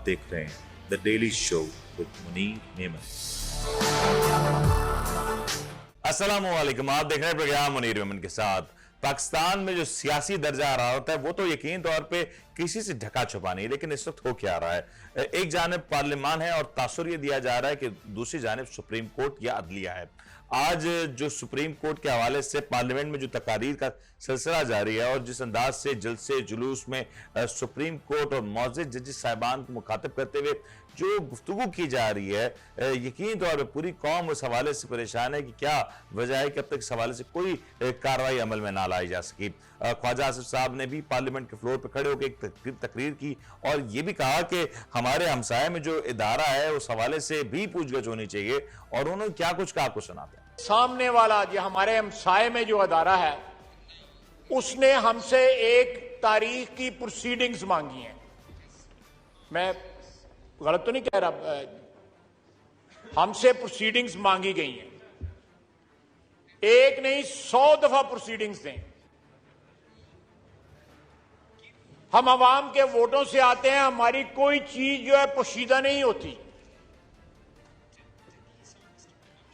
देख रहे हैं the daily show with Munir Memon. अस्सलामु अलैकुम, आप देख रहे हैं प्रोग्राम मुनीर मेमन के साथ। पाकिस्तान में जो सियासी दर्जा आ रहा होता है वो तो यकीन तौर पे किसी से ढका छुपा नहीं, लेकिन इस वक्त हो क्या रहा है, एक जानिब पार्लियामान है और तासुर ये दिया जा रहा है कि दूसरी जानिब सुप्रीम कोर्ट या अदलिया है। आज जो सुप्रीम कोर्ट के हवाले से पार्लियामेंट में जो तकारीर का सिलसिला जारी है और जिस अंदाज से जलसे जुलूस में सुप्रीम कोर्ट और मौजूद जजेस साहिबान को मुखातिब करते हुए जो गुफ्तगू की जा रही है, यकीन तौर पर पूरी कौम उस हवाले से परेशान है कि क्या वजह है कि अब तक इस हवाले से कोई कार्रवाई अमल में ना लाई जा सकी। ख्वाजा आसिफ साहब ने भी पार्लियामेंट के फ्लोर पर खड़े होकर एक तकरीर की और ये भी कहा कि हमारे हमसाये में जो इदारा है उस हवाले से भी पूछगछ होनी चाहिए, और उन्होंने क्या कुछ कहा आपको सुनाते हैं। सामने वाला जो हमारे हमसाये में जो अदारा है उसने हमसे एक तारीख की प्रोसीडिंग्स मांगी हैं। मैं गलत तो नहीं कह रहा, हमसे प्रोसीडिंग्स मांगी गई हैं, एक नहीं 100 दफा प्रोसीडिंग्स दें। हम आवाम के वोटों से आते हैं, हमारी कोई चीज जो है पोशीदा नहीं होती,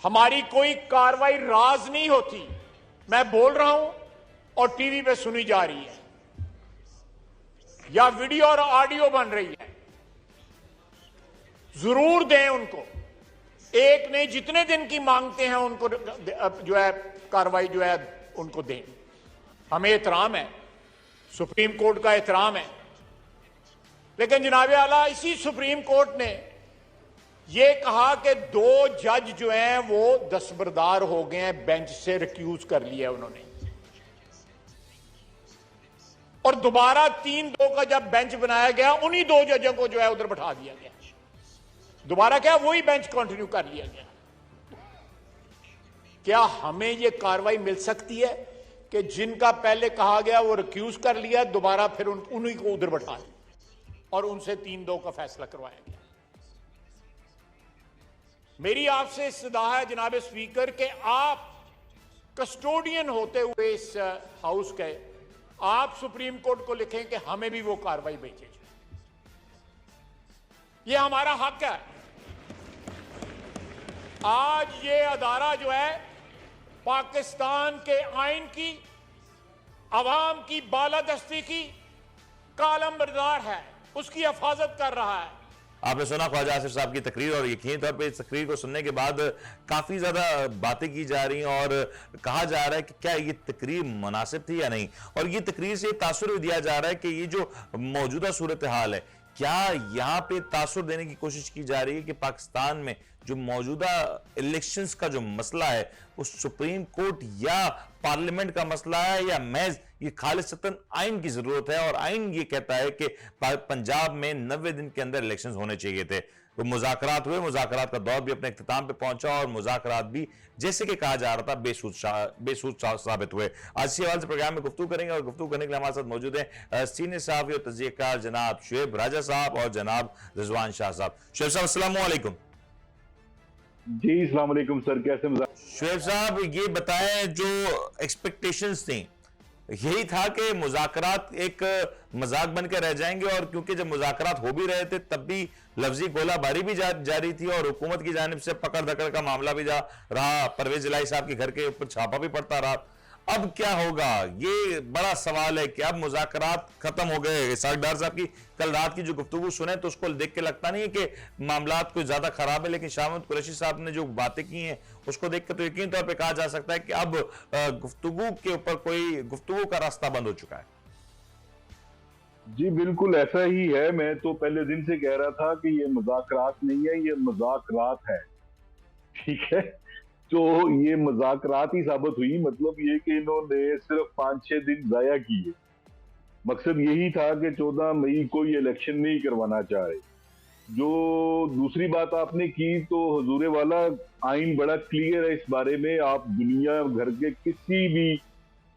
हमारी कोई कार्रवाई राज नहीं होती। मैं बोल रहा हूं और टीवी पे सुनी जा रही है या वीडियो और ऑडियो बन रही है, जरूर दें उनको। एक नहीं, जितने दिन की मांगते हैं उनको जो है कार्रवाई जो है उनको दें। हमें एहतराम है, सुप्रीम कोर्ट का एहतराम है, लेकिन जनाब आला इसी सुप्रीम कोर्ट ने यह कहा कि 2 जज जो हैं वो दस्तबरदार हो गए हैं, बेंच से रिक्यूज कर लिया उन्होंने, और दोबारा 3-2 का जब बेंच बनाया गया उन्हीं 2 जजों को जो है उधर बैठा दिया गया। दोबारा क्या वही बेंच कंटिन्यू कर लिया गया। क्या हमें यह कार्रवाई मिल सकती है कि जिनका पहले कहा गया वो रिक्यूज कर लिया, दोबारा फिर उन्हीं को उधर बैठा दिया और उनसे 3-2 का फैसला करवाया गया। मेरी आपसे इस्तदा है जनाब स्पीकर कि आप कस्टोडियन होते हुए इस हाउस के, आप सुप्रीम कोर्ट को लिखें कि हमें भी वो कार्रवाई भेजे। ये हमारा हक है। आज ये अदारा जो है पाकिस्तान के आइन की, अवाम की बालादस्ती की कालमबरदार है, उसकी हिफाजत कर रहा है। आपने सुना ख्वाजा आसिफ साहब की तकरीर, और यकीनी तौर पे इस तकरीर को सुनने के बाद काफी ज्यादा बातें की जा रही हैं और कहा जा रहा है कि क्या ये तकरीर मुनासिब थी या नहीं। और ये तकरीर से तासुर दिया जा रहा है कि ये जो मौजूदा सूरत हाल है, क्या यहाँ पे तासुर देने की कोशिश की जा रही है कि पाकिस्तान में जो मौजूदा इलेक्शंस का जो मसला है वो सुप्रीम कोर्ट या पार्लियामेंट का मसला है, या महज ये खालिसतन आइन की जरूरत है और आइन ये कहता है कि पंजाब में 90 दिन के अंदर इलेक्शंस होने चाहिए थे। वो मुज़ाकरात हुए, मुज़ाकरात का दौर भी अपने इख्तिताम पे पहुंचा और मुज़ाकरात भी जैसे कि कहा जा रहा था बेसूद साबित हुए। आज इसी हवाले से प्रोग्राम में गुफ्तगू करेंगे और गुफ्तगू करने के लिए हमारे साथ मौजूद हैं सीनियर सहाफ़ी और तज़कियाकार जनाब शुएब राजा साहब और जनाब रिजवान शाह साहब। शुएब साहब अस्सलाम वालेकुम। जी अस्सलाम वालेकुम सर, कैसे मजाक। शुएब साहब ये बताएं, जो एक्सपेक्टेशंस थी यही था कि मुज़ाकरात एक मजाक बनकर रह जाएंगे, और क्योंकि जब मुज़ाकरात हो भी रहे थे तब भी लफ्जी गोलाबारी भी जारी थी और हुकूमत की जानिब से पकड़ धकड़ का मामला भी रहा, परवेज इलाही साहब के घर के ऊपर छापा भी पड़ता रहा। अब क्या होगा, ये बड़ा सवाल है कि अब मुज़ाकरात खत्म हो गए। सागदार साहब की कल रात की जो गुफ्तगू सुने तो उसको देख के लगता नहीं है कि मामलात कोई ज्यादा खराब है, लेकिन शाह महमूद कुरैशी साहब ने जो बातें की हैं उसको देख के तो यकीन तौर पे कहा जा सकता है कि अब गुफ्तगू के ऊपर कोई गुफ्तगू का रास्ता बंद हो चुका है। जी बिल्कुल ऐसा ही है। मैं तो पहले दिन से कह रहा था कि ये मुज़ाकरात नहीं है, ये मुज़ाकरात है। ठीक है, तो ये मुज़ाकरात ही साबित हुई। मतलब ये कि इन्होंने सिर्फ 5-6 दिन जाया किए। मकसद यही था कि 14 मई को ये इलेक्शन नहीं करवाना चाह रहे। जो दूसरी बात आपने की तो हुजूरे वाला आइन बड़ा क्लियर है इस बारे में। आप दुनिया भर के किसी भी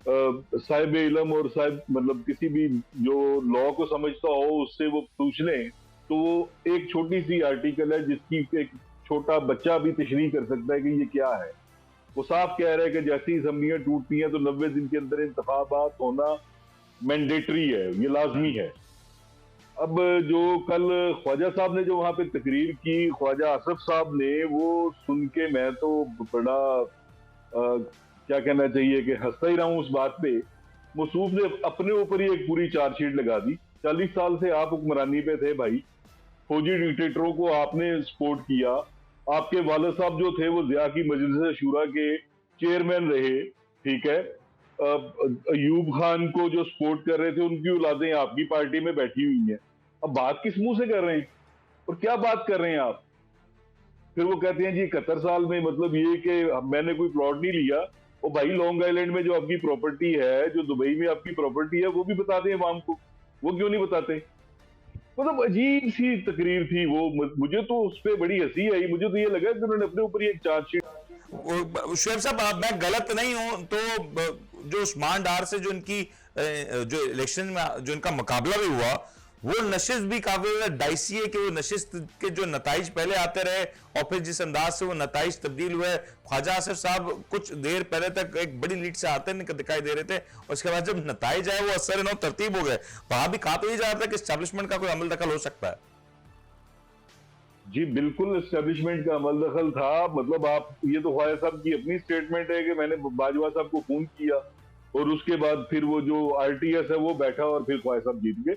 साहिब इल्म और साहिब मतलब किसी भी जो लॉ को समझता हो उससे वो पूछ लें तो वो एक छोटी सी आर्टिकल है जिसकी एक छोटा बच्चा भी तशरीह कर सकता है कि ये क्या है। वो साफ कह रहा है कि जैसी असम्बलियां टूटती हैं तो 90 दिन के अंदर इंतखाबात होना मैंडेटरी है, ये लाजमी है। अब जो कल ख्वाजा साहब ने जो वहां पे तकरीर की, ख्वाजा आसिफ साहब ने, वो सुन के मैं तो बड़ा क्या कहना चाहिए कि हंसता ही रहा हूं उस बात पे। मसूफ ने अपने ऊपर ही एक पूरी चार्जशीट लगा दी। 40 साल से आप हुक्मरानी पे थे भाई, फौजी डिक्टेटरों को आपने सपोर्ट किया। आपके वालिद साहब जो थे वो ज़िया की मजलिस शूरा के चेयरमैन रहे, ठीक है। अयूब खान को जो सपोर्ट कर रहे थे उनकी औलादें आपकी पार्टी में बैठी हुई हैं। अब बात किस मुंह से कर रहे हैं और क्या बात कर रहे हैं आप? फिर वो कहते हैं जी 71 साल में मतलब ये कि मैंने कोई प्लॉट नहीं लिया। और भाई लॉन्ग आइलैंड में जो आपकी प्रॉपर्टी है, जो दुबई में आपकी प्रॉपर्टी है, वो भी बता दें अवाम को। वो क्यों नहीं बताते? मतलब अजीब सी तकरीर थी वो। मुझे तो उस पर बड़ी हंसी आई। मुझे तो ये लगा कि उन्होंने अपने ऊपर ही एक चार्जशीट। शुएब साहब, मैं गलत नहीं हूं तो जो उस्मान डार से जो इनकी जो इलेक्शन में जो इनका मुकाबला भी हुआ, वो नशिस्त भी काफी ज्यादा डाइसी है कि वो नशिस्त के जो नताइज पहले आते रहे और फिर जिस अंदाज से वो नताइज तब्दील हुए। ख्वाजा आसिफ साहब कुछ देर पहले तक एक बड़ी लीड से आते दिखाई दे रहे थे, और उसके बाद जब नताइज आए वो असर नौ तरतीब हो गए। वहां भी कहा तो ये जा रहा था कि एस्टैब्लिशमेंट का कोई अमल दखल हो सकता है। जी बिल्कुल एस्टेब्लिशमेंट का अमल दखल था। मतलब आप, ये तो ख्वाजा साहब की अपनी स्टेटमेंट है कि मैंने बाजवा साहब को फोन किया और उसके बाद फिर वो जो आरटीएस है वो बैठा और फिर ख्वाजा साहब जीत गए।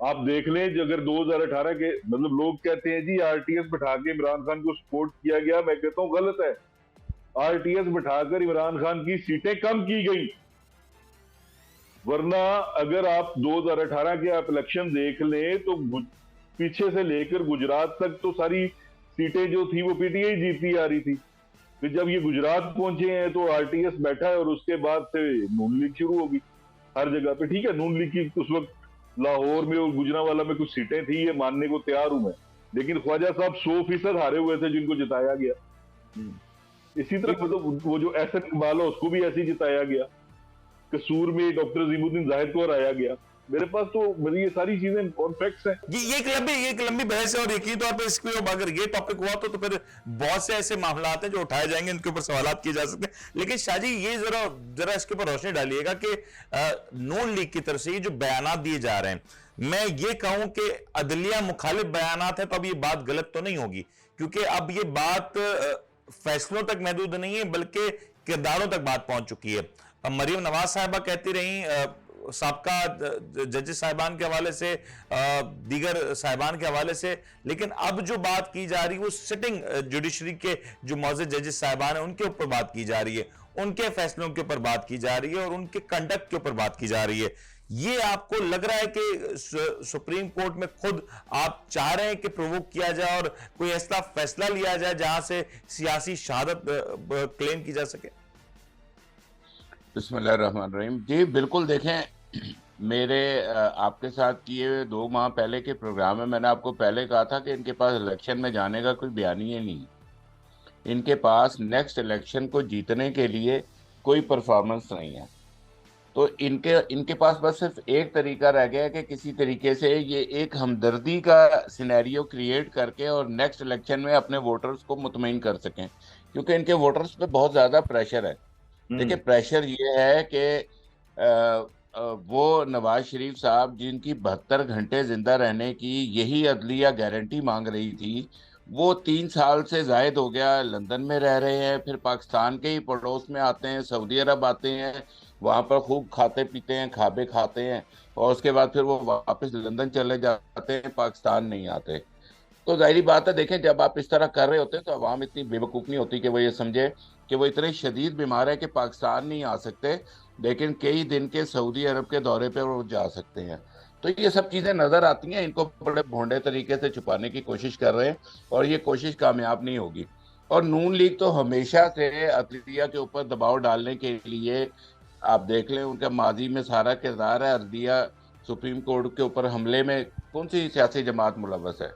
आप देख लें, जो अगर 2018 के मतलब लोग कहते हैं जी आरटीएस बैठा के इमरान खान को सपोर्ट किया गया, मैं कहता हूं गलत है। आरटीएस बैठाकर इमरान खान की सीटें कम की गई। वरना अगर आप 2018 के आप इलेक्शन देख लें तो पीछे से लेकर गुजरात तक तो सारी सीटें जो थी वो पीटीआई जीतती आ रही थी। फिर जब ये गुजरात पहुंचे हैं तो आरटीएस बैठा है और उसके बाद से नून लीग शुरू होगी हर जगह पे। ठीक है, नून लीग की उस वक्त लाहौर में और गुजरांवाला में कुछ सीटें थी, ये मानने को तैयार हूं मैं। लेकिन ख्वाजा साहब 100% हारे हुए थे जिनको जिताया गया। इसी तरह मतलब वो जो एहसन इकबाल है उसको भी ऐसे ही जिताया गया। कसूर में डॉक्टर अजीमुद्दीन जाहिद को हराया गया। मेरे पास तो मतलब ये सारी चीजें और फैक्ट्स हैं। ये एक लंबी बहस है और यकीनी तौर पर इस पे अगर ये टॉपिक हुआ तो फिर बहुत से ऐसे मामला हैं जो उठाए जाएंगे, इनके ऊपर सवाल किए जा सकते हैं। लेकिन शाहजी, ये जरा इसके ऊपर रोशनी डालिएगा कि नून लीग की तरफ से ये जो बयानात दिए जा रहे हैं, मैं ये कहूं कि अदलिया मुखालिफ बयानात है तो अब ये बात गलत तो नहीं होगी, क्योंकि अब ये बात फैसलों तक महदूद नहीं है बल्कि किरदारों तक बात पहुंच चुकी है। मरियम नवाज साहिबा कहती रही साबका जजेस साहिबान के हवाले से, दीगर साहिबान के हवाले से, लेकिन अब जो बात की जा रही है वो सिटिंग जुडिशरी के जो मौजूद जजेस साहिबान है उनके ऊपर बात की जा रही है, उनके फैसलों के ऊपर बात की जा रही है और उनके कंडक्ट के ऊपर बात की जा रही है। ये आपको लग रहा है कि सुप्रीम कोर्ट में खुद आप चाह रहे हैं कि प्रोवोक किया जाए और कोई ऐसा फैसला लिया जाए जहां से सियासी शहादत क्लेम की जा सके? बिस्मिल्लाहिर्रहमानिर्रहीम। जी बिल्कुल, देखें, मेरे आपके साथ किए 2 माह पहले के प्रोग्राम में मैंने आपको पहले कहा था कि इनके पास इलेक्शन में जाने का कोई बयान ही नहीं। इनके पास नेक्स्ट इलेक्शन को जीतने के लिए कोई परफॉर्मेंस नहीं है। तो इनके पास बस सिर्फ एक तरीका रह गया है कि किसी तरीके से ये एक हमदर्दी का सिनेरियो क्रिएट करके और नेक्स्ट इलेक्शन में अपने वोटर्स को मुतमईन कर सकें, क्योंकि इनके वोटर्स पे बहुत ज़्यादा प्रेशर है। देखिए, प्रेशर ये है कि वो नवाज शरीफ साहब जिनकी 72 घंटे जिंदा रहने की यही अदलिया गारंटी मांग रही थी, वो 3 साल से जायद हो गया लंदन में रह रहे हैं, फिर पाकिस्तान के ही पड़ोस में आते हैं, सऊदी अरब आते हैं, वहाँ पर खूब खाते पीते हैं, खाबे खाते हैं, और उसके बाद फिर वो वापस लंदन चले जाते हैं, पाकिस्तान नहीं आते। तो जाहिर बात है, देखें, जब आप इस तरह कर रहे होते हैं तो अवाम इतनी बेवकूफ़ नहीं होती कि वो ये समझे कि वो इतने शदीद बीमार है कि पाकिस्तान नहीं आ सकते, लेकिन कई दिन के सऊदी अरब के दौरे पे वो जा सकते हैं। तो ये सब चीज़ें नज़र आती हैं, इनको बड़े भोंडे तरीके से छुपाने की कोशिश कर रहे हैं और ये कोशिश कामयाब नहीं होगी। और नून लीग तो हमेशा से अदलिया के ऊपर दबाव डालने के लिए, आप देख लें, उनका माजी में सारा किरदार है। अदलिया सुप्रीम कोर्ट के ऊपर हमले में कौन सी सियासी जमात मुलव्वस है?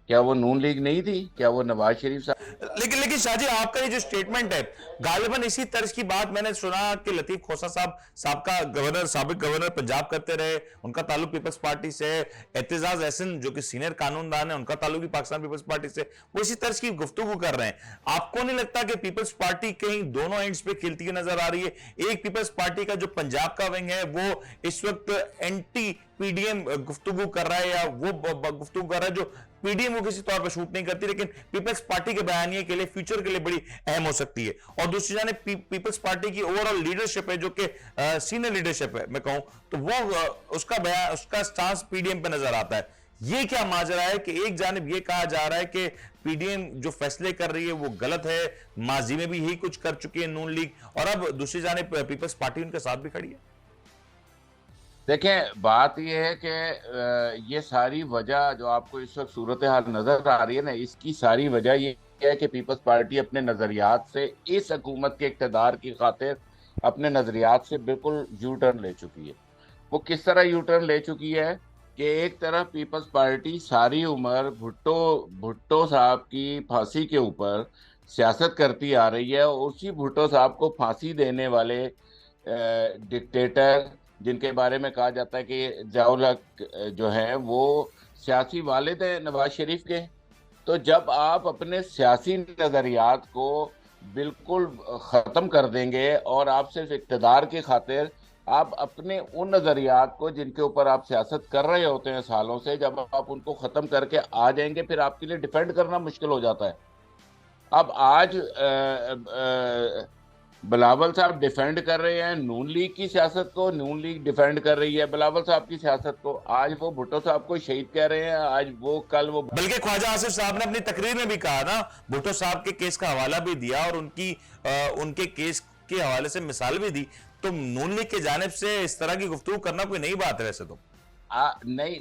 क्या वो नून लीग नहीं थी? क्या वो नवाज शरीफ साहब? लेकिन शाहजी, आपका ये जो स्टेटमेंट है, गालिबन इसी तर्ज की बात मैंने सुना कि लतीफ खोसा साहब साबिक गवर्नर पंजाब करते रहे, उनका ताल्लुक पीपल्स पार्टी से, एतजाज एहसन जो कि सीनियर कानूनदान है उनका ताल्लुक भी पाकिस्तान पीपल्स पार्टी से, वो इसी तर्ज की गुफ्तगू कर रहे हैं। आपको नहीं लगता कि पीपल्स पार्टी कहीं दोनों एंड्स पे खेलती हुई नजर आ रही है? एक पीपल्स पार्टी का जो पंजाब का विंग है वो इस वक्त एंटी पीडीएम गुफ्तगू कर रहा है या वो गुफ्तगू कर रहा है जो पीडीएम को किसी तौर पर शूट नहीं करती, लेकिन पीपल्स पार्टी के बयानिए के लिए, फ्यूचर के लिए बड़ी अहम हो सकती है। और दूसरी जाने पीपल्स पार्टी की ओवरऑल लीडरशिप है, जो कि सीनियर लीडरशिप है मैं कहूं, तो वो उसका बयान, उसका स्टांस पीडीएम पे नजर आता है। ये क्या माजरा है कि एक जानिब ये कहा जा रहा है कि पीडीएम जो फैसले कर रही है वो गलत है, माजी में भी यही कुछ कर चुकी है नून लीग, और अब दूसरी जानिब पीपल्स पार्टी उनके साथ भी खड़ी है। देखें, बात यह है कि ये सारी वजह जो आपको इस वक्त सूरत हाल नजर आ रही है ना, इसकी सारी वजह ये है कि पीपल्स पार्टी अपने नजरियात से इस हुकूमत के इक़्तिदार की खातिर अपने नजरियात से बिल्कुल यू टर्न ले चुकी है। वो किस तरह यू टर्न ले चुकी है कि एक तरफ पीपल्स पार्टी सारी उम्र भुट्टो साहब की फांसी के ऊपर सियासत करती आ रही है, और उसी भुट्टो साहब को फांसी देने वाले डिक्टेटर, जिनके बारे में कहा जाता है कि ज़ियाउल हक जो है वो सियासी वालिद है नवाज शरीफ के। तो जब आप अपने सियासी नज़रियात को बिल्कुल ख़त्म कर देंगे और आप सिर्फ इक़्तिदार की खातिर आप अपने उन नज़रियात को जिनके ऊपर आप सियासत कर रहे होते हैं सालों से, जब आप उनको ख़त्म करके आ जाएंगे, फिर आपके लिए डिफेंड करना मुश्किल हो जाता है। अब आज बिलावल साहब डिफेंड कर रहे हैं नून लीग की सियासत को, नून लीग डिफेंड कर रही है बिलावल साहब की सियासत को। आज वो भुट्टो साहब को शहीद कह रहे हैं, आज वो कल वो, बल्कि ख्वाजा आसिफ साहब ने अपनी तकरीर में भी कहा ना, भुट्टो साहब के केस का हवाला भी दिया और उनके केस के हवाले से मिसाल भी दी। तो नून लीग की जानिब से इस तरह की गुफ्तगू करना कोई नई बात है वैसे तो।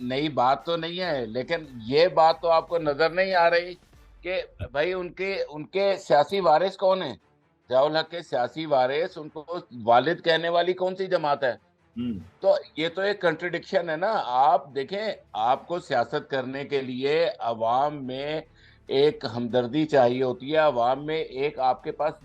नई बात तो नहीं है, लेकिन ये बात तो आपको नजर नहीं आ रही कि भाई उनके सियासी वारिस कौन है? ज़ियाउल हक के सियासी वारिस, उनको वालिद कहने वाली कौन सी जमात है? तो ये तो एक कंट्रडिक्शन है ना। आप देखें, आपको सियासत करने के लिए अवाम में एक हमदर्दी चाहिए होती है, अवाम में एक आपके पास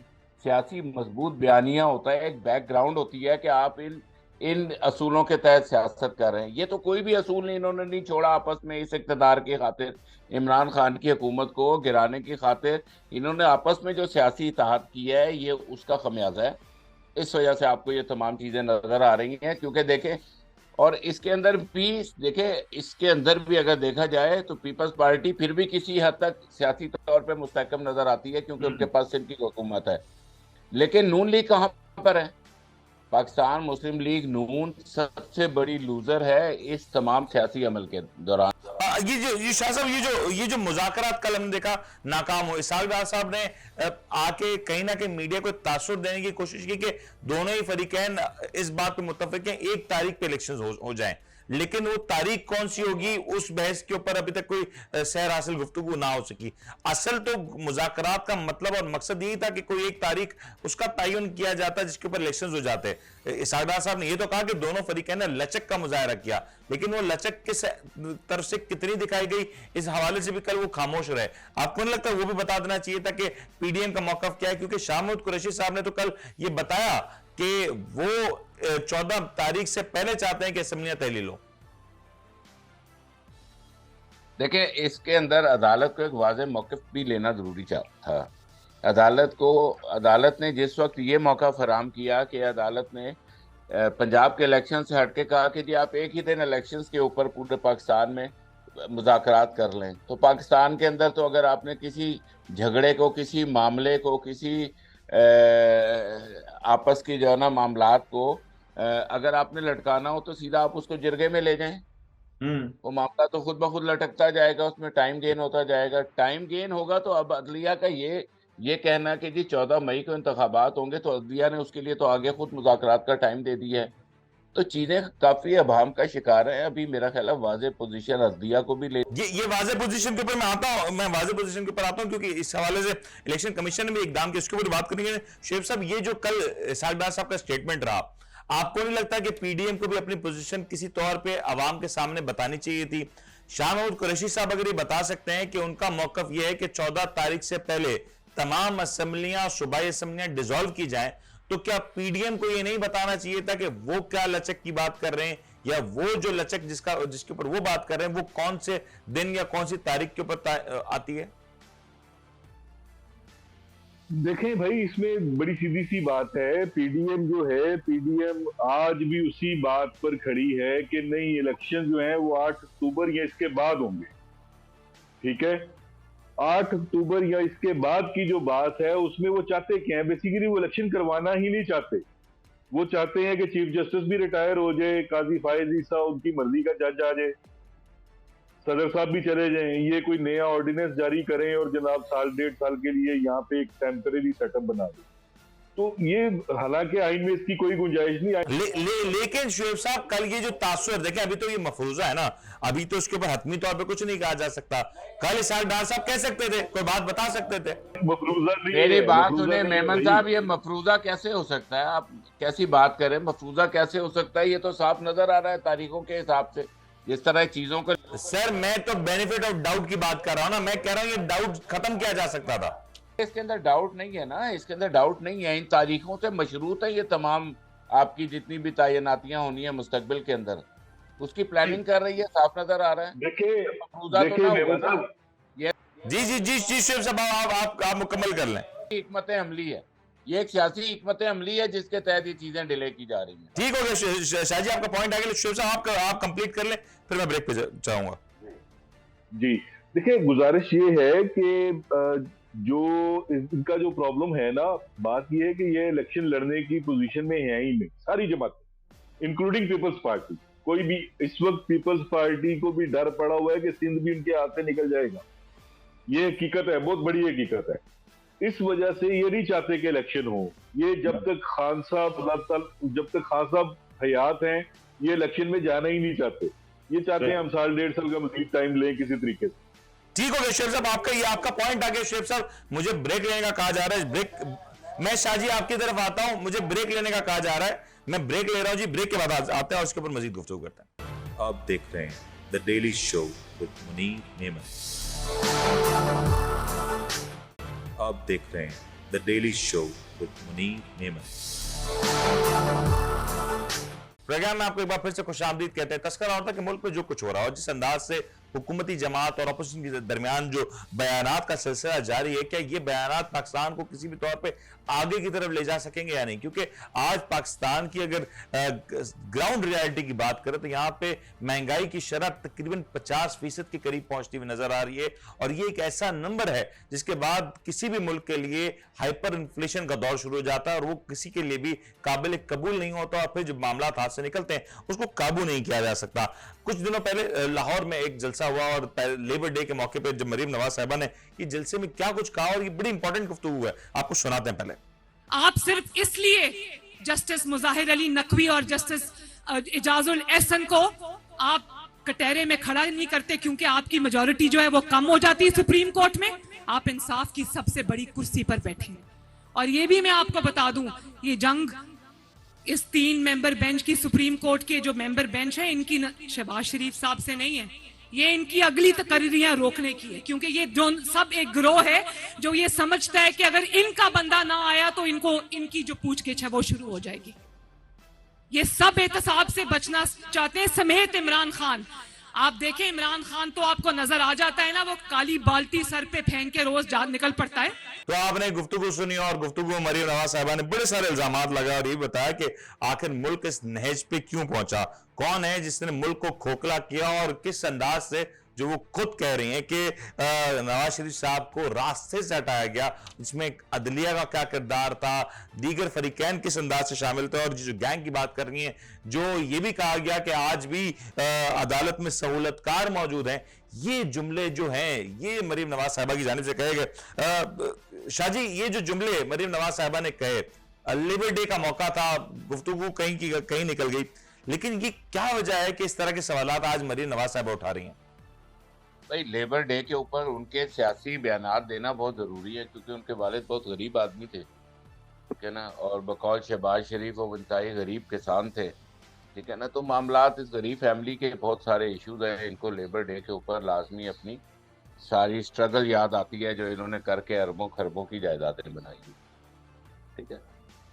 सियासी मजबूत बयानिया होता है, एक बैकग्राउंड होती है कि आप इन असूलों के तहत सियासत कर रहे हैं। ये तो कोई भी असूल नहीं इन्होंने नहीं छोड़ा आपस में, इस इक़्तिदार की खातिर, इमरान खान की हुकूमत को गिराने की खातिर इन्होंने आपस में जो सियासी इत्तेहाद किया है, ये उसका खमियाजा है। इस वजह से आपको ये तमाम चीज़ें नज़र आ रही हैं। क्योंकि देखें, और इसके अंदर भी देखें, इसके अंदर भी अगर देखा जाए तो पीपल्स पार्टी फिर भी किसी हद तक सियासी तौर पर मुस्तहकम नज़र आती है, क्योंकि उनके पास सिंध की हुकूमत है। लेकिन नून लीग कहाँ पर है? पाकिस्तान मुस्लिम लीग नून सबसे बड़ी लूजर है इस तमाम सियासी अमल के दौरान। ये शाह साहब, ये जो मुज़ाकरात कल हमने देखा नाकाम हो, इसहाक डार साहब ने आके कहीं ना कहीं मीडिया को तासुर देने की कोशिश की कि दोनों ही फरीकैन इस बात पे मुत्तफिक हैं 1 तारीख पे इलेक्शन हो जाएं, लेकिन वो तारीख कौन सी होगी उस बहस के ऊपर अभी तक कोई सैर हासिल गुफ्तगू ना हो सकी। असल तो मुज़ाकरात का मतलब और मकसद यही था कि कोई एक तारीख उसका तयन किया जाता जिसके ऊपर इलेक्शन हो जाते। इसहाक डार साहब ने यह तो कहा कि दोनों फरीकैन ने लचक का मुजाहरा किया, लेकिन वो लचक किस तरफ से कितनी दिखाई गई इस हवाले से भी कल वो खामोश रहे। आपको नहीं लगता वो भी बता देना चाहिए था कि पीडीएम का मौकफ क्या है? क्योंकि शाह महमूद कुरैशी साहब ने तो कल ये बताया कि वो 14 तारीख से पहले चाहते हैं कि असम्बलियां तहलील हो। देखिए, इसके अंदर अदालत को एक वाज़ेह मौक़िफ़ भी लेना ज़रूरी था। अदालत ने जिस वक्त ये मौका फराम किया कि अदालत ने पंजाब के इलेक्शन से हट के कहा कि जी आप एक ही दिन इलेक्शंस के ऊपर पूरे पाकिस्तान में मुज़ाकरात कर लें, तो पाकिस्तान के अंदर तो अगर आपने किसी झगड़े को, किसी मामले को, किसी आपस की जो है ना मामलात को अगर आपने लटकाना हो तो सीधा आप उसको जिरगे में ले जाएं, वो मामला तो खुद ब खुद लटकता जाएगा, उसमें टाइम गेन होता जाएगा। टाइम गेन होगा तो अब अदलिया का ये कहना कि जी 14 मई को इंतखाबात होंगे, तो अदलिया ने उसके लिए तो आगे खुद मुज़ाकरात का टाइम दे दिया है। तो चीजें काफी अभाम का शिकार है। अभी मेरा ख्याल है वाज़ेह पोजीशन अदलिया को भी ले, ये वाज़ेह पोजीशन के ऊपर मैं वाज़ेह पोजीशन के ऊपर आता हूं, क्योंकि इस हवाले से इलेक्शन कमीशन ने भी इकदाम किया, उसके ऊपर बात करेंगे। शेख साहब, ये जो कल इसहाक डार साहब का स्टेटमेंट रहा, आपको नहीं लगता कि पीडीएम को भी अपनी पोजीशन किसी तौर पे अवाम के सामने बतानी चाहिए थी? शाह महमूद कुरैशी साहब अगर ये बता सकते हैं कि उनका मौकफ ये है कि 14 तारीख से पहले तमाम असेंबलियां, सूबाई असेंबलियां डिसॉल्व की जाएं, तो क्या पीडीएम को ये नहीं बताना चाहिए था कि वो क्या लचक की बात कर रहे हैं, या वो जो लचक जिसके ऊपर वो बात कर रहे हैं वो कौन से दिन या कौन सी तारीख के ऊपर आती है? देखें भाई, इसमें बड़ी सीधी सी बात है। पीडीएम जो है, पीडीएम आज भी उसी बात पर खड़ी है कि नहीं, इलेक्शन जो है वो 8 अक्टूबर या इसके बाद होंगे। ठीक है, 8 अक्टूबर या इसके बाद की जो बात है उसमें वो चाहते क्या है? बेसिकली वो इलेक्शन करवाना ही नहीं चाहते। वो चाहते हैं कि चीफ जस्टिस भी रिटायर हो जाए, काजी फायज ईसा उनकी मर्जी का जज आ जाए, सदर साहब भी चले जाएं, ये कोई नया ऑर्डिनेंस जारी करें और जनाब साल 1.5 साल के लिए यहाँ पे एक टेम्परेरी सेटअप बना दें। तो ये, हालांकि आइन में इसकी कोई गुंजाइश नहीं आई। लेकिन शुएब साहब, कल ये जो तासुर, देखें अभी तो ये मफरूजा है ना, अभी तो उसके ऊपर हतमी तौर पे कुछ नहीं कहा जा सकता। कल इसहाक डार साहब कह सकते थे, कोई बात बता सकते थे। मफरूजा नहीं मेरी है, बात मफरूजा सुने नहीं है मेमन भाई। साहब, ये मफरूजा कैसे हो सकता है? आप कैसी बात करें, मफरूजा कैसे हो सकता है? ये तो साफ नजर आ रहा है तारीखों के हिसाब से, जिस तरह चीजों को। सर मैं तो बेनिफिट ऑफ डाउट की बात कर रहा हूं ना, मैं कह रहा हूं ये डाउट खत्म किया जा सकता था। इसके अंदर डाउट नहीं है ना, इसके अंदर डाउट नहीं है। इन तारीखों से मशरूत है ये तमाम, आपकी जितनी भी तैनातियां होनी है मुस्तकबिल के अंदर, उसकी प्लानिंग कर रही है, साफ नजर आ रहा है। देखिए मफरूजा तो देखिए ना हुआ मेमन ना, साहब, ये जी जी जी जी शुएब साहब, आप मुकम्मल कर लें। हिकमत अमली है, ये एक सियासी हिकमत अमली है जिसके तहत ये चीजें डिले की जा रही हैं। ठीक हो गया शाह जी, आपका पॉइंट आ गया। शुएब साहब आप कंप्लीट कर लें, फिर मैं ब्रेक पे जाऊंगा। जी देखिए, गुजारिश ये है कि जो इनका जो प्रॉब्लम है ना, बात ये है कि ये इलेक्शन लड़ने की पोजीशन में है ही नहीं सारी जमातें, इंक्लूडिंग पीपल्स पार्टी। कोई भी इस वक्त पीपल्स पार्टी को भी डर पड़ा हुआ है कि सिंध भी उनके हाथ से निकल जाएगा। ये हकीकत है, बहुत बड़ी हकीकत है। इस वजह से ये नहीं चाहते कि इलेक्शन हो। ये जब तक खान साहब हयात हैं, ये इलेक्शन में जाना ही नहीं चाहते। ये चाहते हैं हम साल 1.5 साल का मजीद टाइम लें किसी तरीके से। ठीक हो गया शुएब साहब, आपका पॉइंट आ गया। शुएब साहब, मुझे ब्रेक लेने का कहा जा रहा है। ब्रेक, मैं शाह जी आपकी तरफ आता हूं, मुझे ब्रेक लेने का कहा जा रहा है, मैं ब्रेक ले रहा हूं जी। ब्रेक के बाद आते हैं और उसके ऊपर मजीद गुफ्तगू करते हैं। आप देख रहे हैं the daily show with Munir Memon. आप देख रहे हैं the daily show with Munir Memon. Program में आपको एक बार फिर से खुशामदीद कहते हैं। तस्करा और था कि मुल्क में जो कुछ हो रहा हो, जिस अंदाज से हुकूमती जमात और अपोजिशन के दरमियान जो बयानात का सिलसिला जारी है, क्या ये बयानात पाकिस्तान को किसी भी तौर पे आगे की तरफ ले जा सकेंगे या नहीं? क्योंकि आज पाकिस्तान की अगर ग्राउंड रियलिटी की बात करें तो यहाँ पे महंगाई की शरह तकरीबन 50% के करीब पहुंचती हुई नजर आ रही है, और ये एक ऐसा नंबर है जिसके बाद किसी भी मुल्क के लिए हाइपर इन्फ्लेशन का दौर शुरू हो जाता है, और वो किसी के लिए भी काबिल कबूल नहीं होता, और फिर जब मामला हाथ से निकलते हैं उसको काबू नहीं किया जा सकता। कुछ दिनों पहले लाहौर में एक जलसा हुआ, और लेबर डे के मौके पर जब मरीम नवाज साहिबा ने ये जलसे में क्या कुछ कहा, और ये बड़ी इंपॉर्टेंट गुफ्तगू है, आपको सुनाते हैं। पहले आप सिर्फ इसलिए जस्टिस मुजाहिर अली नकवी और जस्टिस इजाजुल एहसन को आप कटहरे में खड़ा नहीं करते क्योंकि आपकी मेजॉरिटी जो है वो कम हो जाती है सुप्रीम कोर्ट में। आप इंसाफ की सबसे बड़ी कुर्सी पर बैठे हैं। और ये भी मैं आपको बता दूं, ये जंग इस 3 मेंबर बेंच की सुप्रीम कोर्ट के जो मेंबर बेंच है इनकी शहबाज शरीफ साहब से नहीं है, ये इनकी अगली तकरीरियां रोकने की है। क्योंकि ये जो सब एक गिरोह है जो ये समझता है कि अगर इनका बंदा ना आया तो इनकी जो पूछगिछ है वो शुरू हो जाएगी। ये सब एहतसाब से बचना चाहते हैं, समेत इमरान खान। आप देखें, इमरान खान तो आपको नजर आ जाता है ना, वो काली बाल्टी सर पे फेंक के रोज जान निकल पड़ता है। तो आपने गुफ्तगू सुनी, और गुफ्तगू मरीम नवाज साहिबा ने बड़े सारे इल्जामात लगाए और ये बताया कि आखिर मुल्क इस नहज पे क्यों पहुंचा, कौन है जिसने मुल्क को खोखला किया, और किस अंदाज से जो वो खुद कह रही हैं कि नवाज शरीफ साहब को रास्ते से हटाया गया, इसमें अदलिया का क्या किरदार था, दीगर फरीकैन किस अंदाज से शामिल थे, और जो गैंग की बात कर रही हैं, जो ये भी कहा गया कि आज भी अदालत में सहूलतकार मौजूद हैं। ये जुमले जो हैं ये मरीम नवाज साहिबा की जानिब से कहे गए। शाह जी, ये जो जुमले मरीम नवाज साहिबा ने कहे, लेबर डे का मौका था, गुफ्तगू कहीं निकल गई, लेकिन ये क्या वजह है कि इस तरह के सवालात आज मरीम नवाज साहिबा उठा रही हैं? भाई, लेबर डे के ऊपर उनके सियासी बयानात देना बहुत ज़रूरी है, क्योंकि उनके वालिद बहुत गरीब आदमी थे, ठीक है ना, और बकौल शहबाज शरीफ वो इंतहाई गरीब किसान थे, ठीक है ना। तो मामलात इस गरीब फैमिली के बहुत सारे इश्यूज हैं, इनको लेबर डे के ऊपर लाजमी अपनी सारी स्ट्रगल याद आती है जो इन्होंने करके अरबों खरबों की जायदादें बनाई, ठीक है।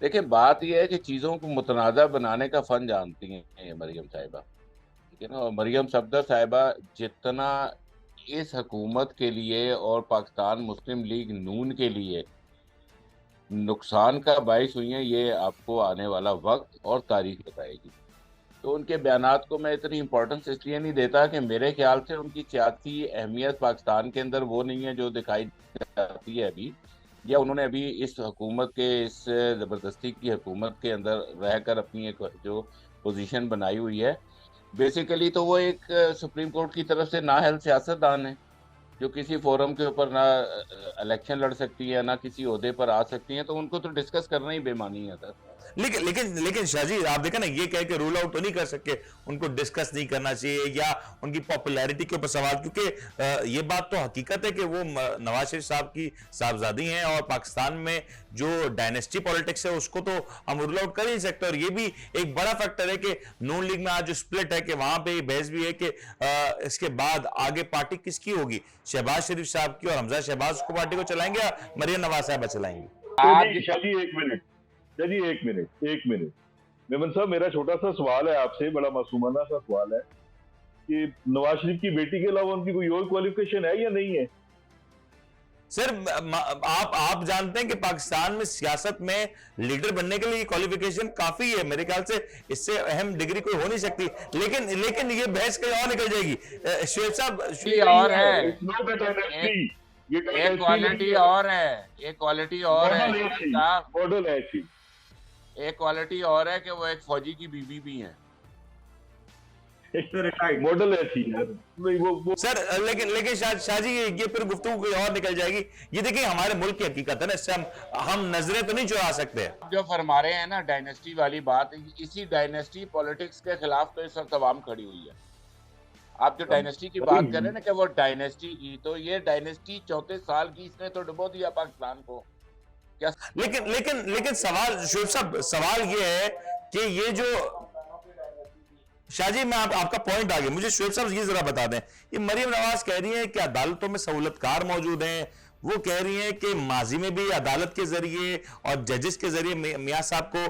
देखिए, बात यह है कि चीज़ों को मुतनाज़ा बनाने का फ़न जानती हैं मरियम साहिबा, ठीक है ना। और मरियम सफदर साहिबा जितना इस हुकूमत के लिए और पाकिस्तान मुस्लिम लीग नून के लिए नुकसान का बाइस हुई हैं, ये आपको आने वाला वक्त और तारीख बताएगी। तो उनके बयानात को मैं इतनी इंपॉर्टेंस इसलिए नहीं देता कि मेरे ख्याल से उनकी सियासी अहमियत पाकिस्तान के अंदर वो नहीं है जो दिखाई जाती है अभी, या उन्होंने अभी इस हुकूमत के, इस ज़बरदस्ती की हुकूमत के अंदर रहकर अपनी एक जो पोजीशन बनाई हुई है। बेसिकली तो वो एक सुप्रीम कोर्ट की तरफ से नाअहल सियासतदान है, जो किसी फोरम के ऊपर ना इलेक्शन लड़ सकती है, ना किसी ओहदे पर आ सकती है, तो उनको तो डिस्कस करना ही बेमानी है सर। लेकिन शाहजी, आप देखा ना, ये कह के रूल आउट तो नहीं कर सकते उनको डिस्कस नहीं करना चाहिए या उनकी पॉपुलैरिटी के ऊपर सवाल, क्योंकि ये बात तो हकीकत है कि वो नवाज शरीफ साहब की साहबजादी हैं और पाकिस्तान में जो डायनेस्टी पॉलिटिक्स है उसको तो हम रूल आउट कर ही नहीं सकते। और ये भी एक बड़ा फैक्टर है कि नून लीग में आज जो स्प्लिट है कि वहां पे बहस भी है कि इसके बाद आगे पार्टी किसकी होगी, शहबाज शरीफ साहब की और हमजा शहबाज को पार्टी को चलाएंगे या मरियम नवाज साहब चलाएंगे। शाजी एक मिनट मेमन साहब, मेरा छोटा सा सवाल है आपसे, बड़ा मासूमाना सा सवाल है कि नवाज शरीफ की बेटी के अलावा उनकी कोई और क्वालिफिकेशन है या नहीं है? सर आप जानते हैं कि पाकिस्तान में सियासत में लीडर बनने के लिए क्वालिफिकेशन काफी है, मेरे ख्याल से इससे अहम डिग्री कोई हो नहीं सकती। लेकिन ये बहस कहीं और निकल जाएगी। शुएब साहब, और है, एक क्वालिटी और है, एक क्वालिटी और है, मॉडल है, एक क्वालिटी और है कि वो एक फौजी की बीवी भी हैं। मॉडल ऐसी है वो सर। लेकिन शाहजी, ये फिर गुफ्तगू कोई और निकल जाएगी। ये देखिए हमारे मुल्क की हकीकत है ना, इससे हम नजरें तो नहीं चुरा सकते। जो फरमा रहे हैं ना डायनेस्टी वाली बात, इसी डायनेस्टी पॉलिटिक्स के खिलाफ तो इस वक्त अवाम खड़ी हुई है। आप जो डायनेस्टी की बात कर रहे हैं ना कि वो डायनेस्टी की, तो ये डायनेस्टी 34 साल की, इसने तो डुबो दिया पाकिस्तान को क्या। लेकिन सवाल शुएब साहब, सवाल ये है कि ये जो शाहजी, मैं आपका पॉइंट आ गया, मुझे शुएब साहब ये जरा बता दें, ये मरियम नवाज कह रही है कि अदालतों में सहूलतकार मौजूद हैं, वो कह रही हैं कि माजी में भी अदालत के जरिए और जजेस के जरिए मियां साहब को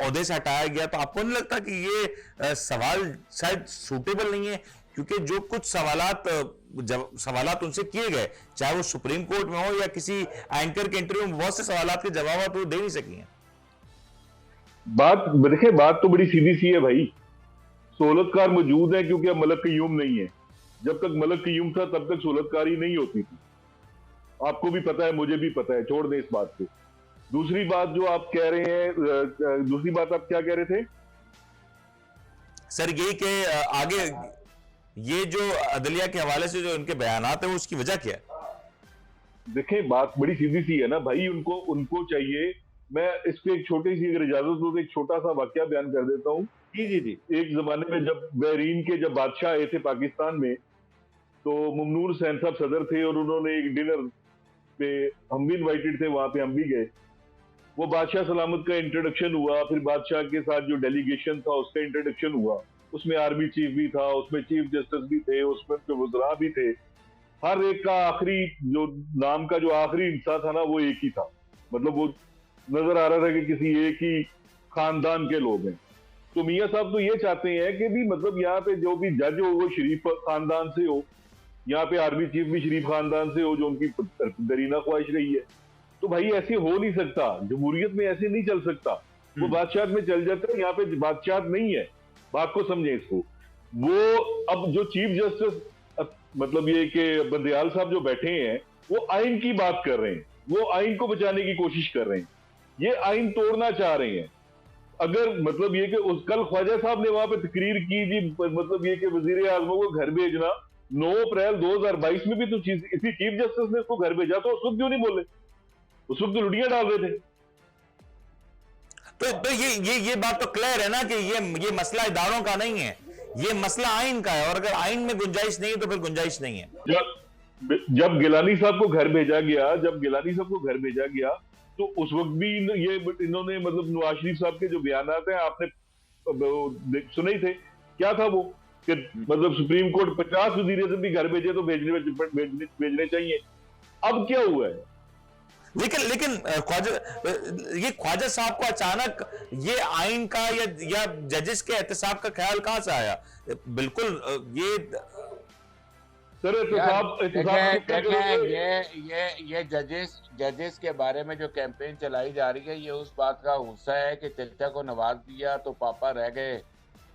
ओहदे से हटाया गया। तो आपको नहीं लगता कि ये सवाल शायद सूटेबल नहीं है, क्योंकि जो कुछ सवालात उनसे किए गए, चाहे वो सुप्रीम कोर्ट में हो या किसी एंकर के इंटरव्यू में, बहुत से सवालात के जवाब तो दे नहीं सकी हैं। बात तो बड़ी सीधी सी है भाई, सहूलतकार मौजूद है क्योंकि अब मलक कयूम नहीं है। जब तक मलक कयूम था तब तक सहूलतकारी नहीं होती थी, आपको भी पता है, मुझे भी पता है, छोड़ दे इस बात को। दूसरी बात जो आप कह रहे हैं, दूसरी बात आप क्या कह रहे थे सर? यही कि आगे ये जो अदलिया के हवाले से जो उनके बयानात है, उसकी वजह क्या है? देखें, बात बड़ी सीधी सी है ना भाई, उनको चाहिए। मैं इस पे एक छोटी सी, अगर इजाजत हो तो एक छोटा सा वाकया बयान कर देता हूँ। जी। एक जमाने में जब बहरीन के जब बादशाह आए थे पाकिस्तान में, तो ममनून हुसैन साहब सदर थे और उन्होंने एक डिनर पे, हम भी इन्वाइटेड थे, वहां पे हम भी गए। वो बादशाह सलामत का इंट्रोडक्शन हुआ, फिर बादशाह के साथ जो डेलीगेशन था उसका इंट्रोडक्शन हुआ। उसमें आर्मी चीफ भी था, उसमें चीफ जस्टिस भी थे, उसमें वज़रा भी थे। हर एक का आखिरी जो नाम का जो आखिरी हिस्सा था ना, वो एक ही था। मतलब वो नजर आ रहा था कि किसी एक ही खानदान के लोग हैं। तो मियां साहब तो ये चाहते हैं कि भी मतलब यहाँ पे जो भी जज हो वो शरीफ खानदान से हो, यहाँ पे आर्मी चीफ भी शरीफ खानदान से हो, जो उनकी दरीना ख्वाहिश रही है। तो भाई ऐसे हो नहीं सकता, जमहूरियत में ऐसे नहीं चल सकता। वो बादशाह में चल जाता है, यहाँ पे बादशाह नहीं है। बात को समझे इसको। वो अब जो चीफ जस्टिस, मतलब ये कि बंदयाल साहब जो बैठे हैं, वो आइन की बात कर रहे हैं, वो आइन को बचाने की कोशिश कर रहे हैं, ये आइन तोड़ना चाह रहे हैं। अगर मतलब ये कि उस कल ख्वाजा साहब ने वहां पे तकरीर की जी, मतलब ये कि वजीर आजम को घर भेजना, 9 अप्रैल 2022 में भी तो इसी चीफ जस्टिस ने उसको घर भेजा, तो उस वक्त क्यों नहीं बोले? उस वक्त तो लुटियां डाल रहे थे। तो ये बात तो क्लियर है ना कि ये मसला इदारों का नहीं है, ये मसला आइन का है, और अगर आइन में गुंजाइश नहीं है तो फिर गुंजाइश नहीं है। जब गिलानी साहब को घर भेजा गया, तो उस वक्त भी इन्होंने मतलब नवाज शरीफ साहब के जो बयानात हैं आपने सुने ही थे। क्या था वो कि मतलब सुप्रीम कोर्ट 50 वज़ीर आज़म भी घर भेजे तो भेजने चाहिए। अब क्या हुआ है? लेकिन ख्वाजा साहब को अचानक ये आइन का या जजेस के एहतसाब का ख्याल कहां से आया? बिल्कुल ये सर ये जजेस के बारे में जो कैंपेन चलाई जा रही है, ये उस बात का गुस्सा है कि चचा को नवाज दिया तो पापा रह गए,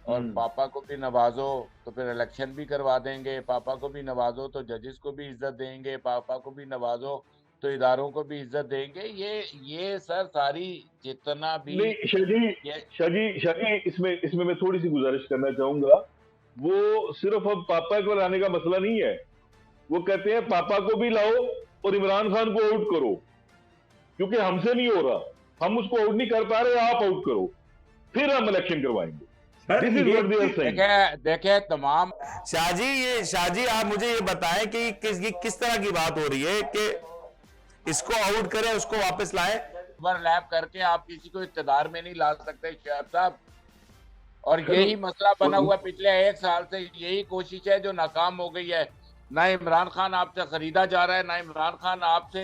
और पापा को भी नवाजो तो फिर इलेक्शन भी करवा देंगे, पापा को भी नवाजो तो जजेस को भी इज्जत देंगे, पापा को भी नवाजो तो इदारों को भी इज्जत देंगे। ये सर सारी जितना भी नहीं शाजी इसमें मैं थोड़ी सी गुजारिश करना चाहूंगा। वो सिर्फ अब पापा को लाने का मसला नहीं है, वो कहते हैं पापा को भी लाओ और इमरान खान को आउट करो, क्योंकि हमसे नहीं हो रहा, हम उसको आउट नहीं कर पा रहे, आप आउट करो, फिर हम इलेक्शन करवाएंगे। देखे तमाम शाहजी आप मुझे ये बताएं कि किस तरह की बात हो रही है कि इसको आउट करें उसको वापस लाएं? ओवरलैप करके आप किसी को इक़्तिदार में नहीं ला सकते शोएब साहब, और यही मसला बना हुआ पिछले 1 साल से। यही कोशिश है जो नाकाम हो गई है। ना इमरान खान आपसे खरीदा जा रहा है, ना इमरान खान आपसे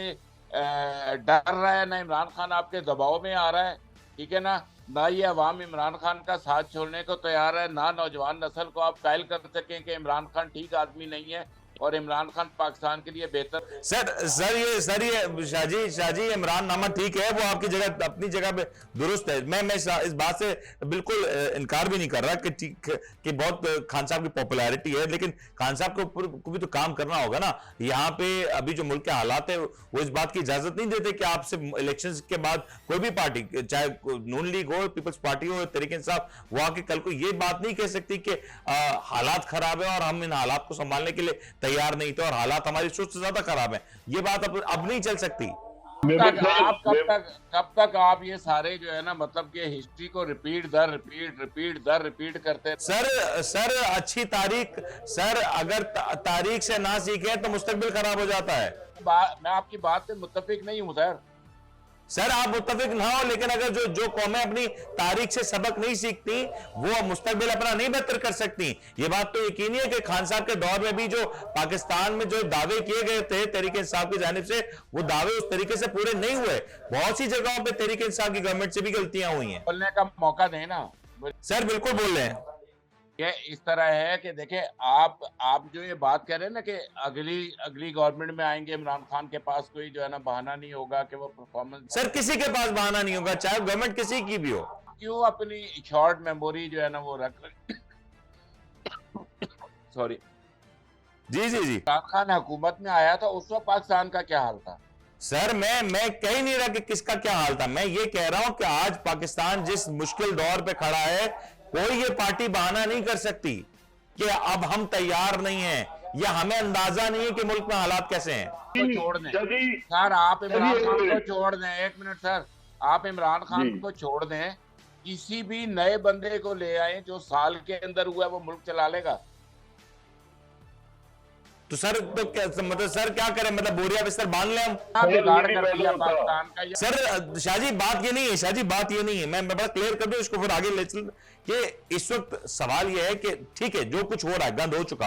डर रहा है, ना इमरान खान आपके दबाव में आ रहा है, ठीक है ना ये अवाम इमरान खान का साथ छोड़ने को तैयार है, ना नौजवान नस्ल को आप कायल कर सकें कि इमरान खान ठीक आदमी नहीं है और इमरान खान पाकिस्तान के लिए बेहतर। सर ये शाहजी इमरान नामा ठीक है, वो आपकी जगह अपनी जगह पे दुरुस्त है। मैं इस बात से बिल्कुल इनकार भी नहीं कर रहा कि बहुत खान साहब की पॉपुलैरिटी है, लेकिन खान साहब के ऊपर को भी तो काम करना होगा ना। यहाँ पे अभी जो मुल्क के हालात है वो इस बात की इजाजत नहीं देते कि आपसे इलेक्शन के बाद कोई भी पार्टी, चाहे नून लीग हो, पीपल्स पार्टी हो, तहरीक इंसाफ, वो आके कल को ये बात नहीं कह सकती कि हालात खराब है और हम इन हालात को संभालने के लिए तैयार नहीं थे और हालात हमारी सोच से ज्यादा खराब है। ये बात अब नहीं चल सकती। कब तक आप ये सारे जो है ना, मतलब कि हिस्ट्री को रिपीट दर रिपीट करते? सर अच्छी तारीख, सर अगर तारीख से ना सीखे तो मुस्तकबिल खराब हो जाता है। मैं आपकी बात से मुत्तफिक नहीं हूँ सर आप मुत्तफिक ना हो, लेकिन अगर जो कौमें अपनी तारीख से सबक नहीं सीखती वो मुस्तकबिल अपना नहीं बेहतर कर सकती। ये बात तो यकीनी है कि खान साहब के दौर में भी जो पाकिस्तान में जो दावे किए गए थे तहरीक इंसाफ की जानिब से, वो दावे उस तरीके से पूरे नहीं हुए। बहुत सी जगहों पे तहरीक इंसाफ की गवर्नमेंट से भी गलतियां हुई हैं। बोलने का मौका दें ना। सर बिल्कुल बोल रहे हैं। ये इस तरह है कि देखिए आप जो ये बात कह रहे हैं ना कि अगली गवर्नमेंट में आएंगे, इमरान खान के पास कोई जो है ना बहाना नहीं होगा कि वो परफॉर्मेंस। सर किसी के पास बहाना नहीं होगा, चाहे गवर्नमेंट किसी की भी हो। क्यों अपनी शॉर्ट मेमोरी जो है ना वो रख सॉरी जी इमरान खान हुकूमत में आया था, उस वक्त पाकिस्तान का क्या हाल था? सर मैं कह ही नहीं रहा कि किसका क्या हाल था, मैं ये कह रहा हूं कि आज पाकिस्तान जिस मुश्किल दौर पे खड़ा है, कोई ये पार्टी बहाना नहीं कर सकती कि अब हम तैयार नहीं हैं, या हमें अंदाजा नहीं है कि मुल्क में हालात कैसे हैं। छोड़ दें सर, आप इमरान खान को छोड़ दें, 1 मिनट सर, आप इमरान खान को छोड़ दें, किसी भी नए बंदे को ले आए जो साल के अंदर हुआ वो मुल्क चला लेगा। तो सर तो क्या मतलब सर क्या करें, मतलब बोरिया बिस्तर बांध लें हम? बिगाड़ कर दिया पाकिस्तान का। सर शाहजी बात ये नहीं है, शाहजी बात ये नहीं है, मैं बड़ा क्लियर कर दूं इसको फिर आगे ले चल कि इस वक्त सवाल ये है कि ठीक है जो कुछ हो रहा है गंद हो चुका,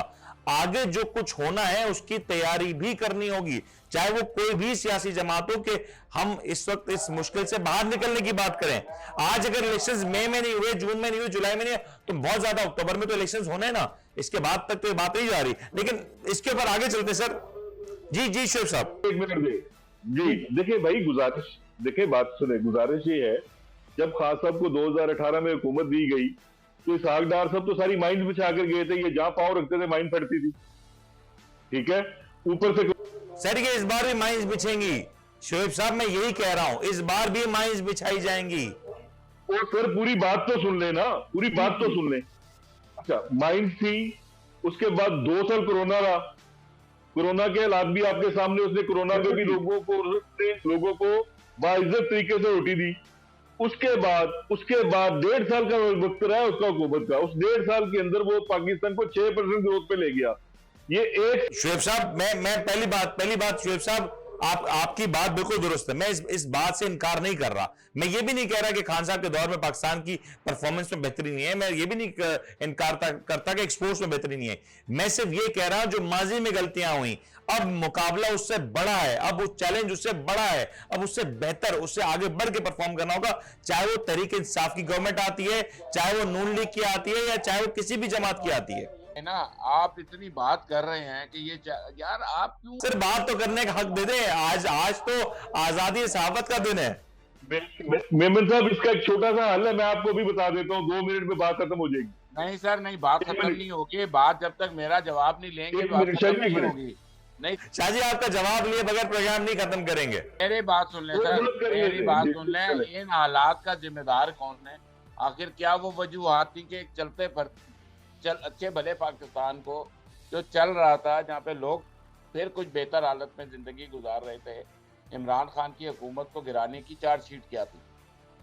आगे जो कुछ होना है उसकी तैयारी भी करनी होगी, चाहे वो कोई भी सियासी जमात हो, कि हम इस वक्त इस मुश्किल से बाहर निकलने की बात करें। आज अगर इलेक्शंस मई में नहीं हुए, जून में नहीं हुए, जुलाई में नहीं हुए, तो बहुत ज्यादा अक्टूबर में तो इलेक्शंस होने हैं ना, इसके बाद तक तो ये बात नहीं जा रही। लेकिन इसके ऊपर आगे चलते सर। जी शोएब साहब 1 मिनट दे जी। देखिए भाई गुजारिश, देखिए बात सुने, गुजारिश ये है, जब खान साहब को 2018 में हुकूमत दी गई तो इसहाक डार साहब तो सारी माइंस बिछा कर गए थे, ये जहां पांव रखते थे माइन फटती थी, ठीक है। ऊपर से सर ये इस बार भी माइंस बिछेंगी, शोएब साहब मैं यही कह रहा हूं, इस बार भी माइंस बिछाई जाएंगी। और सर पूरी बात तो सुन लेना, पूरी बात तो सुन ले। अच्छा माइंस थी, उसके बाद 2 साल कोरोना रहा, कोरोना के हालात भी आपके सामने, उसने कोरोना पे भी लोगों को बाइज्जत तरीके से रोटी दी। उसके बाद 1.5 साल का वक्त रहा है उसका हुकूमत का, उस 1.5 साल के अंदर वो पाकिस्तान को 6% ग्रोथ पे ले गया। ये एक शोएब साहब मैं पहली बात शोएब साहब आपकी बात बिल्कुल दुरुस्त है, मैं इस बात से इनकार नहीं कर रहा। मैं ये भी नहीं कह रहा कि खान साहब के दौर में पाकिस्तान की परफॉर्मेंस में बेहतरी नहीं है, मैं ये भी नहीं इनकार करता कि एक्सपोर्ट्स में बेहतरी नहीं है। मैं सिर्फ ये कह रहा हूं जो माजी में गलतियां हुई, अब मुकाबला उससे बड़ा है, अब वो चैलेंज उससे बड़ा है, अब उससे बेहतर, उससे आगे बढ़ के परफॉर्म करना होगा, चाहे वो तहरीक इंसाफ की गवर्नमेंट आती है, चाहे वो नून लीग की आती है, या चाहे वो किसी भी जमात की आती है। है ना, आप इतनी बात कर रहे हैं कि ये यार आप क्यों सर बात तो करने का हक दे दें। आज तो आजादी सहाफत का दिन है। मेमन साहब, इसका एक छोटा सा हल है, मैं आपको भी बता देता हूँ, 2 मिनट में बात खत्म हो जाएगी। नहीं सर, नहीं, बात खत्म नहीं होगी। बात जब तक मेरा जवाब नहीं लेंगे बात खत्म नहीं होगी। नहीं शाहजी, आपका जवाब लिए बगैर प्रोग्राम नहीं खत्म करेंगे। मेरी बात सुन लें सर, मेरी बात सुन लें। इन हालात का जिम्मेदार कौन है? आखिर क्या वो वजूहात थी कि चलते पर अच्छे भले पाकिस्तान को जो चल रहा था, जहाँ पे लोग फिर कुछ बेहतर हालत में जिंदगी गुजार रहे थे, इमरान खान की हुकूमत को गिराने की चार्जशीट क्या थी?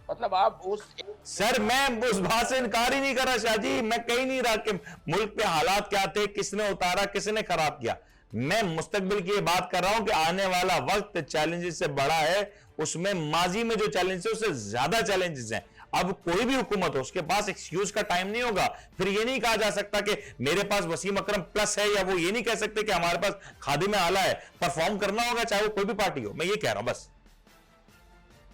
मतलब आप उस सर मैं उस बात से इनकार ही नहीं कर रहा शाहजी। मैं कहीं नहीं रहा कि मुल्क पे हालात क्या थे, किसने उतारा, किसने खराब किया। मैं मुस्तकबिल की बात कर रहा हूं कि आने वाला वक्त चैलेंजेस से बड़ा है। उसमें माजी में जो चैलेंजेस है उससे ज्यादा चैलेंजेस हैं। अब कोई भी हुकूमत हो, उसके पास एक्सक्यूज का टाइम नहीं होगा। फिर ये नहीं कहा जा सकता कि मेरे पास वसीम अकरम प्लस है, या वो ये नहीं कह सकते कि हमारे पास खादिम आला है। परफॉर्म करना होगा चाहे वो कोई भी पार्टी हो। मैं ये कह रहा हूं बस।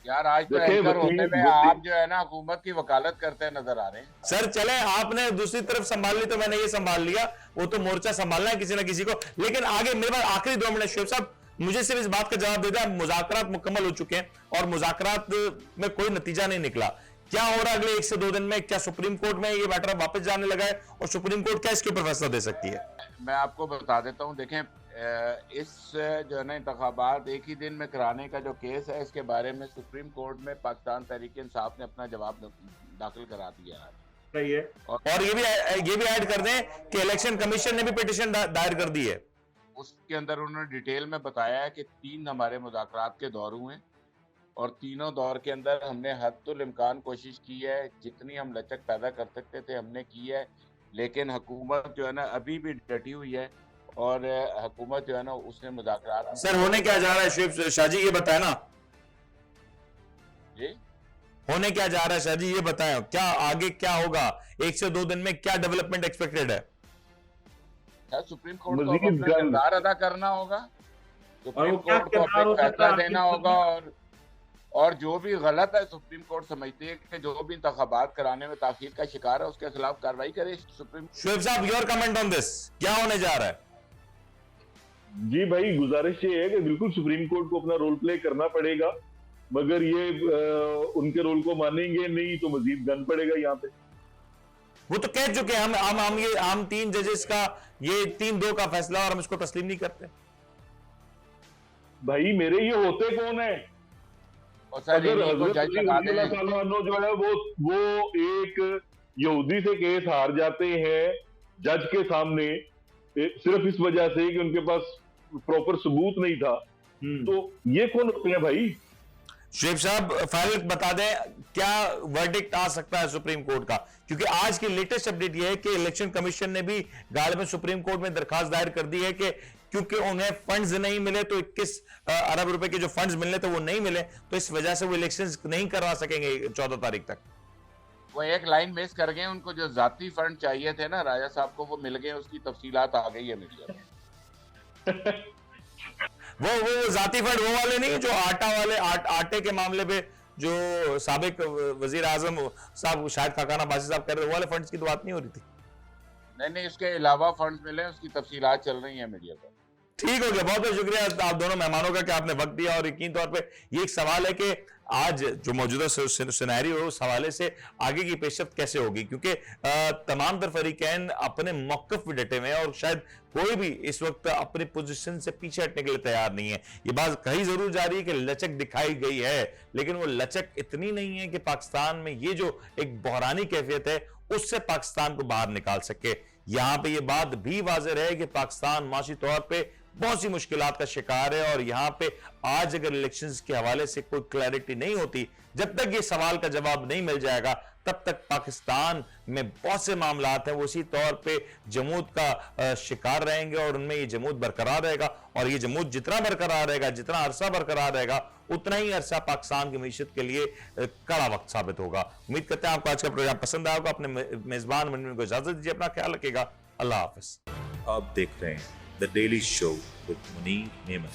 यार आज तो एंकर होते में आप जो है ना हुकूमत की वकालत करते नजर आ रहे हैं। सर चले, आपने दूसरी तरफ संभाल ली तो मैंने ये संभाल लिया। वो तो मोर्चा संभालना है किसी ना किसी को। लेकिन आगे मेरे पास आखिरी 2 मिनट, शोएब साहब मुझे सिर्फ इस बात का जवाब दे दें, मुज़ाकरात मुकम्मल हो चुके हैं और मुज़ाकरात में कोई नतीजा नहीं निकला। क्या हो रहा है अगले 1 से 2 दिन में? क्या सुप्रीम कोर्ट में ये मैटर वापस जाने लगा है और सुप्रीम कोर्ट क्या इसके ऊपर फैसला दे सकती है? मैं आपको बता देता हूं, देखें, इस जो है ना इंतखाबात एक ही दिन में कराने का जो केस है, इसके बारे में सुप्रीम कोर्ट में पाकिस्तान तहरीक इंसाफ ने अपना जवाब दाखिल करा दिया है। सही है। और ये भी ऐड कर दें कि इलेक्शन कमीशन ने भी पिटीशन दायर कर दी है। उसके अंदर उन्होंने डिटेल में बताया है कि 3 हमारे मुज़ाकरात के दौर हुए और तीनों दौर के अंदर हमने हद्दुल इम्कान कोशिश की है, जितनी हम लचक पैदा कर सकते थे हमने की है। लेकिन हुकूमत जो है ना अभी भी डटी हुई है और हुकूमत जो है ना उसने मुज़ाकरात। सर होने क्या जा रहा है शोएब शाहजी, ये बताए ना जी, होने क्या जा रहा है शाहजी, ये बताएं। क्या आगे क्या होगा? 1 से 2 दिन में क्या डेवलपमेंट एक्सपेक्टेड है? सुप्रीम कोर्ट को अपना किरदार अदा करना होगा, सुप्रीम कोर्ट को अपना फैसला देना होगा और जो भी गलत है सुप्रीम कोर्ट समझती है कि जो भी इंतखाबात कराने में ताखीर का शिकार है उसके खिलाफ कार्रवाई करे सुप्रीम। शोएब साहब, योर कमेंट ऑन दिस, क्या होने जा रहा है? जी भाई, गुजारिश ये है कि बिल्कुल सुप्रीम कोर्ट को अपना रोल प्ले करना पड़ेगा, मगर ये उनके रोल को मानेंगे नहीं तो मजीद गन पड़ेगा यहाँ पे। वो तो कह चुके हैं हम 3 जजेस का ये 3-2 का फैसला और हम इसको तस्लीम नहीं करते। भाई मेरे ये होते कौन है? अगर हजरत जो है वो एक यहूदी से केस हार जाते हैं जज के सामने सिर्फ इस वजह से कि उनके पास प्रॉपर सबूत नहीं था, तो ये कौन होते हैं भाई? शोएब साहब फाइल बता दें क्या वर्डिक्ट आ सकता है सुप्रीम कोर्ट का, क्योंकि आज की लेटेस्ट अपडेट यह है कि इलेक्शन कमीशन ने भी गालिबन सुप्रीम कोर्ट में दरखास्त दायर कर दी है कि क्योंकि उन्हें फंड्स नहीं मिले, तो 21 अरब रुपए के जो फंड्स मिलने थे वो नहीं मिले, तो इस वजह से वो इलेक्शंस नहीं करवा सकेंगे 14 तारीख तक। वो एक लाइन मिस कर गए, उनको जो जाती फंड चाहिए थे ना राजा साहब को वो मिल गए, उसकी तफसीलात आ गई है मीडिया में। वो जाती फंड वो वाले नहीं जो आटा वाले आटे के मामले पे जो साबिक वजीर आजम साहब शायद खाकाना बासी साहब कह रहे थे, वो वाले फंड्स की तो बात नहीं हो रही थी। नहीं, उसके अलावा फंड्स मिले, उसकी तफसीलात चल रही है मीडिया पर। ठीक हो गया, बहुत बहुत शुक्रिया आप दोनों मेहमानों का कि आपने वक्त दिया। और यकीन तौर पे ये एक सवाल है कि आज जो मौजूदा सिनेरियो है उस हवाले से आगे की पेशरफ्त कैसे होगी, क्योंकि तमाम तर फरीकैन अपने मौक़िफ़ पे डटे हुए हैं और शायद कोई भी इस वक्त अपनी पोजीशन से पीछे हटने के लिए तैयार नहीं है। ये बात कही जरूर जा रही है कि लचक दिखाई गई है, लेकिन वो लचक इतनी नहीं है कि पाकिस्तान में ये जो एक बहरानी कैफियत है उससे पाकिस्तान को बाहर निकाल सके। यहां पे ये बात भी वाज़ेह है कि पाकिस्तान माशी तौर पे बहुत सी मुश्किलात का शिकार है और यहां पे आज अगर इलेक्शंस के हवाले से कोई क्लैरिटी नहीं होती, जब तक ये सवाल का जवाब नहीं मिल जाएगा तब तक पाकिस्तान में बहुत से मामलात हैं वो उसी तौर पे जमूद का शिकार रहेंगे और उनमें ये जमूद बरकरार रहेगा। और ये जमूद जितना बरकरार रहेगा, जितना अरसा बरकरार रहेगा, उतना ही अरसा पाकिस्तान की मीशत के लिए कड़ा वक्त साबित होगा। उम्मीद करते हैं आपको आज का प्रोग्राम पसंद आएगा। अपने मेजबान मंडल को इजाजत दीजिए, अपना ख्याल रखिएगा। अल्लाह हाफिज। आप देख रहे हैं the daily show with Munir Memon.